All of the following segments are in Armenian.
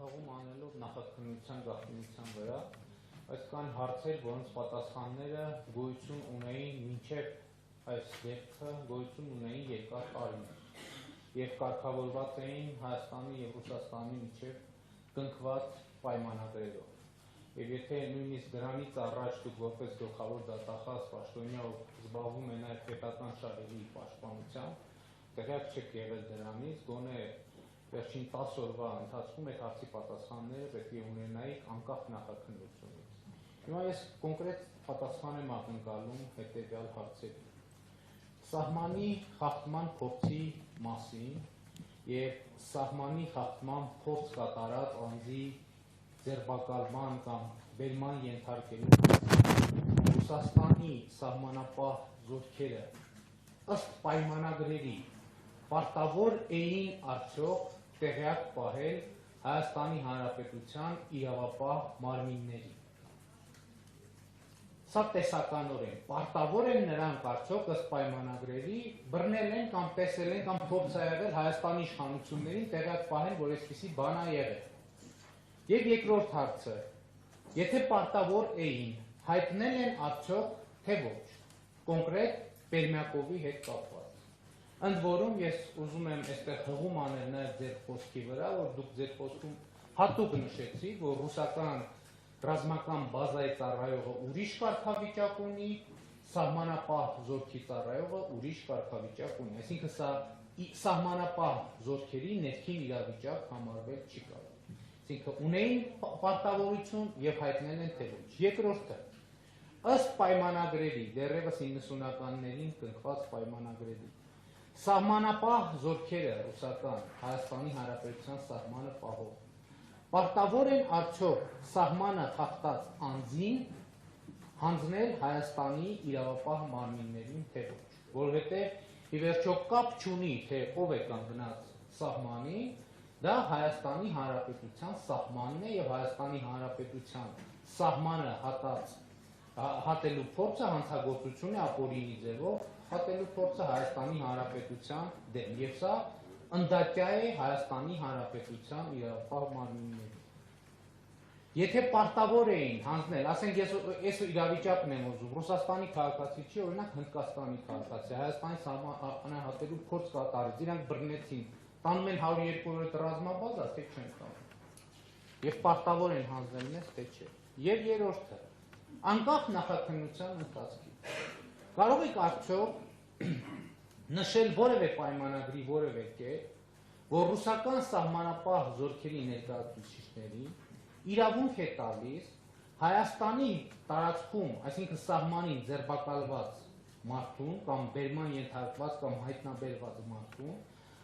հղում անելով նախաքննության գաղտնիության վրա, բայց կան հարցեր, որոնց պատասխանները գոյություն ունեին մինչև այս դեպքը գոյություն ունեին երկար տարիներ եւ կարգավորված էին Հայաստանի եւ Ռուսաստանի միջև կնքված պայմանագրերով։ Եվ եթե նույնիսկ դրանից առաջ դուք որպես գլխավոր դատախազ պաշտոնյա զբաղվում եք նաև պետական շահերի պաշտպանությամբ, տեղյակ չեք եղել դրանից, գոնե վերջին 10 օրվա ընթացքում այդ հարցի պատասխանները պետք է ունենայիք անկախ նախաքննությունից։ Հիմա ես կոնկրետ պատասխան եմ ակնկալում հետևյալ հարցերին։ Սահմանի խախտման փորձի մասին եւ սահմանի խախտման փորձ կատարած անձի ձերբակալման կամ բերման ենթարկելու Ռուսաստանի սահմանապահ զորքերը ըստ պայմանագրերի պարտավոր էին արդյոք տեղյակ պահել Հայաստանի Հանրապետության իրավապահ մարմինների։ Սա տեսականորեն պարտավոր են նրանք արդյոք ըստ պայմանագրերի բռնել են կամ տեսել են կամ փորձ ա եղել Հայաստանի իշխանություններին տեղյակ պահել, որ այսպիսի բան ա եղել։ Եվ երկրորդ հարցը, եթե պարտավոր էին, հայտնել են արդյոք թե ոչ, կոնկրետ Պերմյակովի հետ կապված։ Ընդ որում ես ուզում եմ այստեղ հղում անել նաև ձեր խոսքի վրա, որ դուք ձեր խոսքում հատուկ նշեցիք, որ ռուսական ռազմական բազայի ծառայողը ուրիշ կարգավիճակ ունի, սահմանապահ զորքի ծառայողը ուրիշ կարգավիճակ ունի, այսինքն սա սահմանապահ զորքերի ներքին իրավիճակ համարվել չի կարող։ Այսինքն ունեին պարտավորություն եւ հայտնել են թե ոչ։ Երկրորդը, ըստ պայմանագրերի, դեռևս 90-ականներին կնքված պայմանագրերի, սահմանապահ զորքերը ռուսական Հայաստանի Հանրապետության սահմանը պահող պարտավոր են արդյոք սահմանը խախտած անձին հանձնել Հայաստանի իրավապահ մարմիններին թե ոչ, որովհետև ի վերջո կապ չունի, թե ով է կանգնած սահմանի, դա Հայաստանի Հանրապետության սահմանն է եւ Հայաստանի Հանրապետության սահմանը հատելու փորձը հանցագործություն է ապօրինի ձևով, հատելու փորձը Հայաստանի Հանրապետության դեմ եւ սա ընդդատյա է Հայաստանի Հանրապետության իրավապահ մարմինների։ Եթե պարտավոր էին հանձնել, ասենք ես իրավիճակն եմ ուզում, Ռուսաստանի քաղաքացի չի, օրինակ Հնդկաստանի քաղաքացի, Հայաստանի սահմանը հատելու փորձ կատարեց, իրանք բռնեցին, տանում են 102-րդ ռազմաբազա, թե չեն տանում։ Եվ պարտավոր են հանձնել մեզ, թե չէ։ Եվ երրորդը, անկախ նախաքննության ընթացքից։ Կարող եք արդյոք նշել որևէ պայմանագրի որևէ կետ, որ ռուսական սահմանապահ զորքերի ներկայացուցիչների իրավունք է տալիս Հայաստանի տարածքում, այսինքն սահմանին ձերբակալված մարդուն կամ բերման ենթարկված կամ հայտնաբերված մարդուն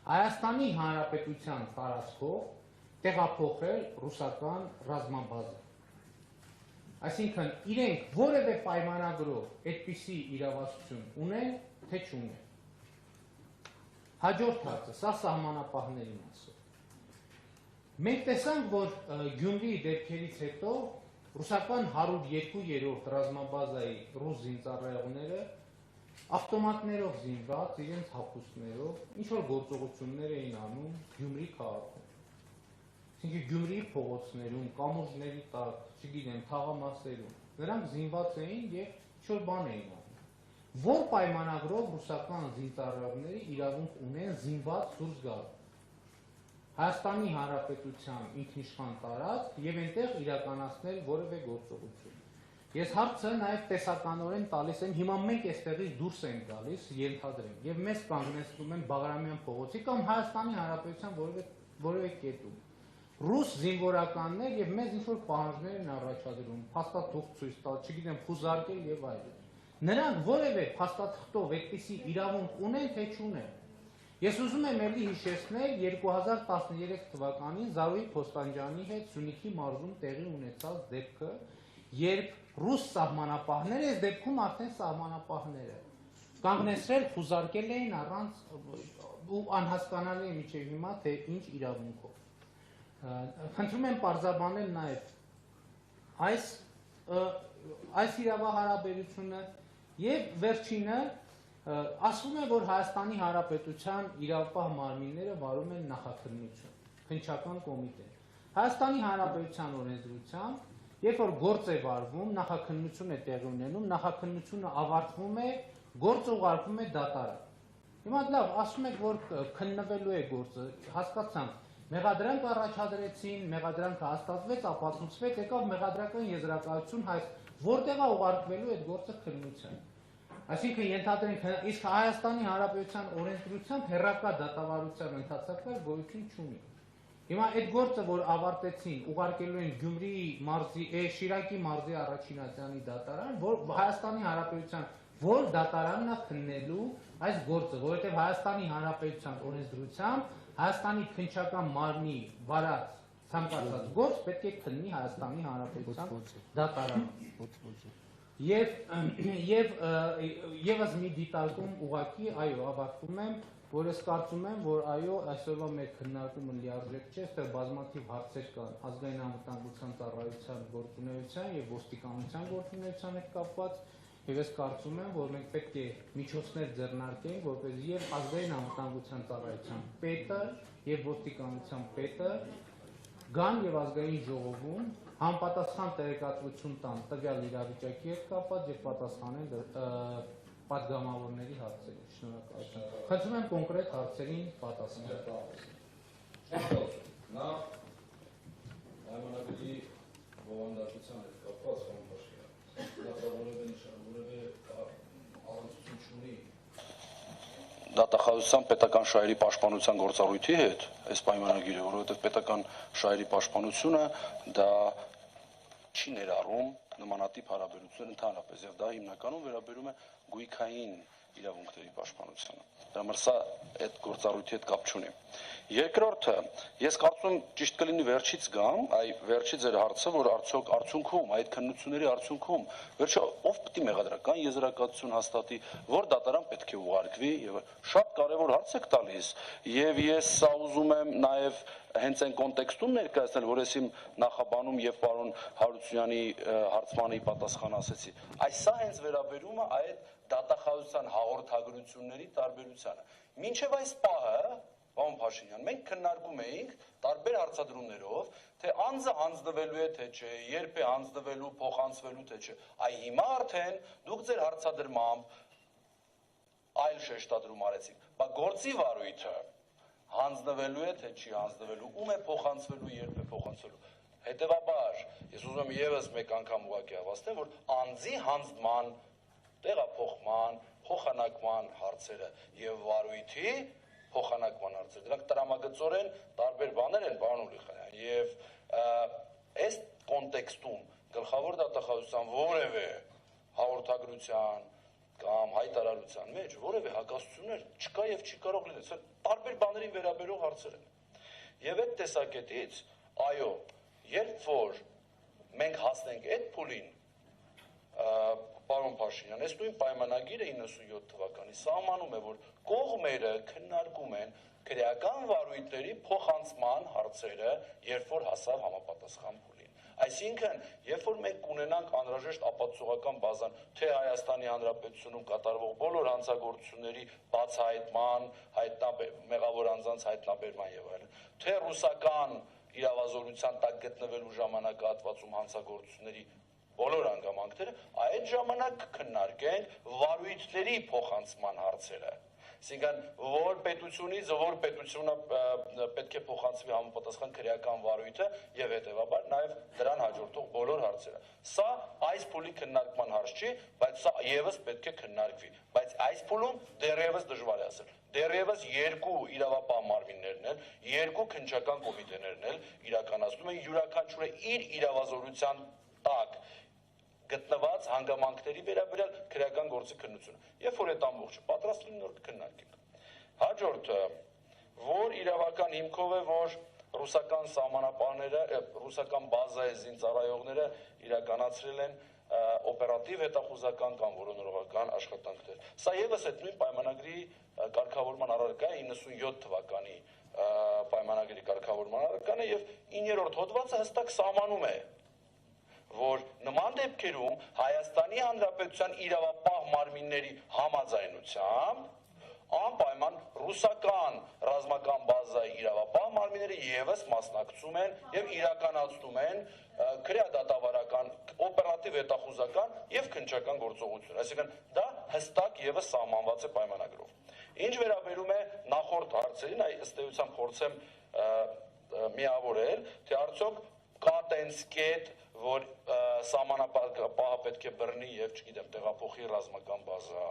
Հայաստանի Հանրապետության տարածքով տեղափոխել ռուսական ռազմաբազա։ Այսինքն իրենք որևէ պայմանագրով այդպիսի իրավասություն ունեն, թե չունեն։ Հաջորդ հարցը, սա սահմանապահների մասով։ Մենք տեսանք, որ Գյումրիի դեպքերից հետո ռուսական 102-րդ ռազմաբազայի ռուս զինծառայողները ավտոմատներով զինված, իրենց հագուստներով, ինչ-որ գործողություններ էին անում Գյումրի քաղաքում։ Այսինքն Գյումրիի փողոցներում, կամուրջների տակ, չգիտեմ, թաղամասերում, նրանք զինված էին եւ ինչ-որ բան էին անում։ Որ պայմանագրով ռուսական զինծառայողները իրավունք ունեն զինված դուրս գալ Հայաստանի Հանրապետության ինքնիշխան տարածք եւ այնտեղ իրականացնել որևէ գործողություն։ Ես հարցը նաեւ տեսականորեն տալիս եմ, հիմա մենք այստեղից դուրս ենք գալիս, ենթադրենք, եւ մեզ կանգնեցնում են Բաղրամյան փողոցի կամ Հայաստանի Հանրապետության որևէ կետում։ Ռուս զինվորականներ եւ մեզ ինչ-որ պահանջներ են առաջադրում, փաստաթուղթ ցույց տալ, չգիտեմ, խուզարկել եւ այլն։ Նրանք որևէ փաստաթղթով այդպիսի իրավունք ունեն, թե չունեն։ Ես ուզում եմ ելի հիշեցնել 2013 թվականին Զարուհի Փոստանջյանի հետ Սյունիքի մարզում տեղի ունեցած դեպքը, երբ ռուս սահմանապահները, այս դեպքում արդեն սահմանապահները, կանգնեցրել, խուզարկել էին առանց ու անհասկանալի է մինչև հիմա, թե ինչ իրավունքով։ Խնդրում եմ պարզաբանել նաև այս իրավահարաբերությունը եւ վերջինը ասվում է, որ Հայաստանի Հանրապետության իրավապահ մարմինները վարում են նախաքննություն, քննչական կոմիտե։ Հայաստանի Հանրապետության օրենսդրությամբ, երբ որ գործ է վարվում, նախաքննություն է տեղի ունենում, նախաքննությունը ավարտվում է, գործը ուղարկվում է դատարան։ Հիմա լավ, ասում եք, որ քննվելու է գործը, հասկացանք, մեղադրանք առաջադրեցին, մեղադրանքը հաստատվեց, ապացուցվեց, եկավ մեղադրական եզրակացություն, որտեղ է ուղարկվելու այդ գործը քննության։ Այսինքն ենթադրենք, իսկ Հայաստանի Հանրապետության օրենսդրությամբ հեռակա դատավարության ընթացակարգ գոյություն չունի։ Հիմա այդ գործը, որ ավարտեցին, ուղարկելու են Գյումրիի մարզի, Շիրակի մարզի առաջինատյանի դատարան, որ Հայաստանի Հանրապետության որ դատարանն է քննելու այս գործը, որովհետև Հայաստանի Հանրապետության օրենսդրությամբ Հայաստանի քննչական մարմնի վարած ցանկացած գործ պետք է քննի Հայաստանի Հանրապետության դատարանում։ Եվս մի դիտարկում ուղղակի, այո, ավարտում եմ, որ ես կարծում եմ, որ այո, այսօրվա մեր քննարկումը լիարժեք չէ, այստեղ բազմաթիվ հարցեր կան ազգային անվտանգության ծառայության գործունեության եւ ոստիկանության գործունեության հետ կապված, եւ ես կարծում եմ, որ մենք պետք է միջոցներ ձեռնարկենք, որպեսզի եւ ազգային անվտանգության ծառայության պետը եւ ոստիկանության պետը գան եւ ազգային ժողովում համապատասխան տեղեկատվություն տան տվյալ իրավիճակի հետ կապված եւ պատասխանեն պատգամավորների հարցերին։ Շնորհակալություն։ Խնդրում եմ կոնկրետ հարցերին պատասխանել։ Նա Պայմանագրի բովանդակության հետ կապված որևէ առնչություն չունի դատախազության պետական շահերի պաշտպանության գործառույթի հետ, այս պայմանագիրը, որովհետև պետական շահերի պաշտպանությունը դա չի ներառում նմանատիպ հարաբերություններ ընդհանրապես, եւ դա հիմնականում վերաբերում է գույքային իրավունքների պաշտպանությանը։ Դա համար սա այդ գործառույթի հետ կապ չունի։ Երկրորդը, ես կարծում եմ ճիշտ կլինի վերջից գամ, այ վերջի ձեր հարցը, որ արդյոք արդյունքում, այդ քննությունների արդյունքում, վերջը ով պետք է մեղադրական եզրակացություն հաստատի, որ դատարան պետք է ուղարկվի, եւ շատ կարևոր հարց եք տալիս, եւ ես սա ուզում եմ նաեւ հենց այն կոնտեքստում ներկայացնել, որ ես իմ նախաբանում եւ պարոն Հարությունյանի հարցմանի պատասխան ասեցի։ Այս սա հենց վերաբերում է այդ դատախազության հաղորդագրությունների տարբերությանը։ Մինչև այս պահը, պարոն Փաշինյան, մենք քննարկում էինք տարբեր հարցադրումներով, թե անձը հանձնվելու է թե չէ, երբ է հանձնվելու, փոխանցվելու թե չէ։ Այ հիմա արդեն դուք ձեր հարցադրմամբ այլ շեշտադրում արեցիք։ Բա գործի վարույթը հանձնվելու է թե չի հանձնվելու, ում է փոխանցվելու, երբ է փոխանցվելու։ Հետևաբար, ես ուզում եմ եւս մեկ անգամ ուղղակի ավարտել, որ անձի հանձնման, տեղափոխման, փոխանակման հարցերը եւ վարույթի փոխանակման հարցերը, դրանք տրամագծորեն տարբեր բաներ են, պարոն Ուլիխանյան, եւ այս կոնտեքստում գլխավոր դատախազության որևէ հաղորդագրության կամ հայտարարության մեջ որևէ հակասություններ չկա եւ չի կարող լինել։ Սա տարբեր բաներին վերաբերող հարցեր են։ Եվ այդ տեսակետից, այո, երբ որ մենք հասնենք այդ փուլին, պարոն Փաշինյան, այս նույն պայմանագիրը 97 թվականի սահմանում է, որ կողմերը քննարկում են քրեական վարույթների փոխանցման հարցերը, երբ որ հասավ համապատասխան փուլին։ Այսինքն, երբ որ մենք կունենանք անհրաժեշտ ապացուցողական բազան, թե Հայաստանի Հանրապետությունում կատարվող բոլոր հանցագործությունների բացահայտման, մեղավոր անձանց հայտնաբերման եւ այլն, թե ռուսական իրավազորության տակ գտնվելու ժամանակահատվածում հանցագործությունների բոլոր հանգամանքները, այդ ժամանակ քննարկենք վարույթների փոխանցման հարցերը։ Այսինքն, որ պետությունից որ պետությունը պետք է փոխանցվի համապատասխան քրեական վարույթը եւ հետեւաբար նաեւ դրան հաջորդող բոլոր հարցերը։ Սա այս փուլի քննարկման հարց չի, բայց սա եւս պետք է քննարկվի։ Բայց այս փուլում դեռևս դժվար է ասել։ Դեռևս երկու իրավապահ մարմիններն են, երկու քննչական կոմիտեներն են իրականացնում են յուրաքանչյուրը իր իրավազորության տակ գտնված հանգամանքների վերաբերյալ քրեական գործի քննությունը։ Երբ որ այդ ամբողջը պատրաստ լինի, նոր քննարկենք։ Հաջորդը, որ իրավական հիմքով է, որ ռուսական սահմանապահները, ռուսական բազայի զինծառայողները իրականացրել են օպերատիվ հետախուզական կամ որոնողական աշխատանքներ։ Սա եւս այդ նույն պայմանագրի կարգավորման առարկա է 97 թվականի պայմանագրի կարգավորման առարկան է եւ 9-րդ հոդվածը հստակ սահմանում է, որ նման դեպքերում Հայաստանի Հանրապետության իրավապահ մարմինների համաձայնությամբ անպայման ռուսական ռազմական բազայի իրավապահ մարմինները եւս մասնակցում են եւ իրականացնում են քրեադատավարական, օպերատիվ հետախուզական եւ քննչական գործողություն։ Այսինքն դա հստակ եւս սահմանված է պայմանագրով։ Ինչ վերաբերում է նախորդ հարցերին, ըստ էության փորձեմ միավորել, թե արդյոք կա տենց կետ, որ սահմանապահը պետք է բռնի եւ, չգիտեմ, տեղափոխի ռազմական բազա,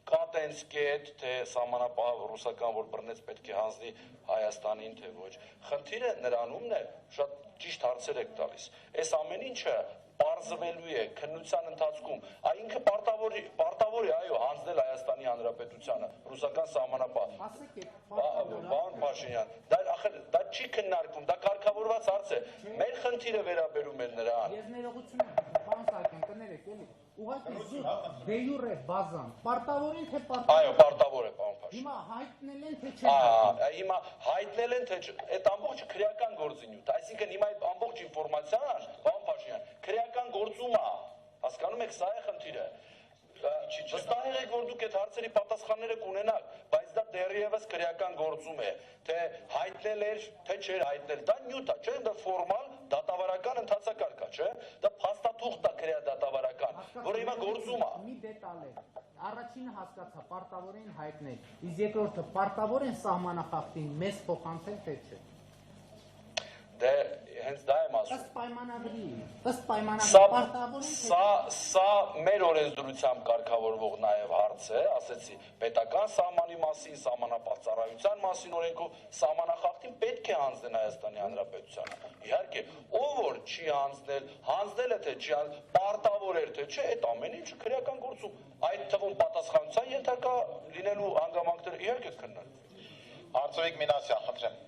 կա տենց կետ, թե սահմանապահը ռուսական, որ բռնեց, պետք է հանձնի Հայաստանին, թե ոչ։ Խնդիրը նրանումն է, շատ ճիշտ հարցեր եք տալիս։ Այս ամեն ինչը պարզվելու է քննության ընթացքում, ինքը պարտավոր է, այո, հանձնել Հայաստանի Հանրապետությանը, ռուսական սահմանապահ։ Պարոն Փաշինյան, դա չի քննարկվում, դա կարգավորված հարց է։ Մեր խնդիրը վերաբերում է նրան։ Ես ներողություն եմ, պարոն Սահակյան, կներեք, էլի։ Ուղղակի դե յուրե բազան, պարտավոր են թե պարտավոր։ Այո, պարտավոր է, պարոն Փաշինյան։ Հիմա հայտնել են թե չեն։ Հիմա հայտնել են, թե այդ ամբողջը քրեական գործունեություն, այսինքն հիմա այդ ամբողջ ինֆորմացիան, պարոն Փաշինյան, քրեական գործում է, հասկանում եք, սա է խնդիրը։ Վստահ եք, որ դուք այդ հարցերի պատասխանները կունենաք, բայց դա դեռևս քրեական գործում է, թե հայտնել էր, թե չէր հայտնել, դա նյութ է, չէ՞, դա ֆորմալ դատավարական ընթացակարգ է, չէ՞, դա փաստաթուղթ է քրեադատավարական, որը հիմա գործում է։ Մի դետալ է։ Առաջինը հասկացա, պարտավոր են հայտնել, իսկ երկրորդը պարտավոր են սահմանախախտին մեզ փոխանցել թե չէ։ Դե հենց դա եմ ասում։ Ըստ պայմանագրի պարտավոր են։ Սա մեր օրենսդրությամբ կարգավորվող նաև հարց է, ասեցի, պետական սահմանի մասին, սահմանապահ ծառայության մասին օրենքով սահմանախախտին պետք է հանձնել Հայաստանի Հանրապետությանը։ Իհարկե, ով որ չի հանձնել, հանձնել է թե չի հանձնել, պարտավոր էր թե չէ, այդ ամեն ինչը քրեական գործում, այդ թվում պատասխանատվության ենթակա լինելու հանգամանքները իհարկե կքննարկվեն։ Արծվիկ Մինասյան, խնդրեմ։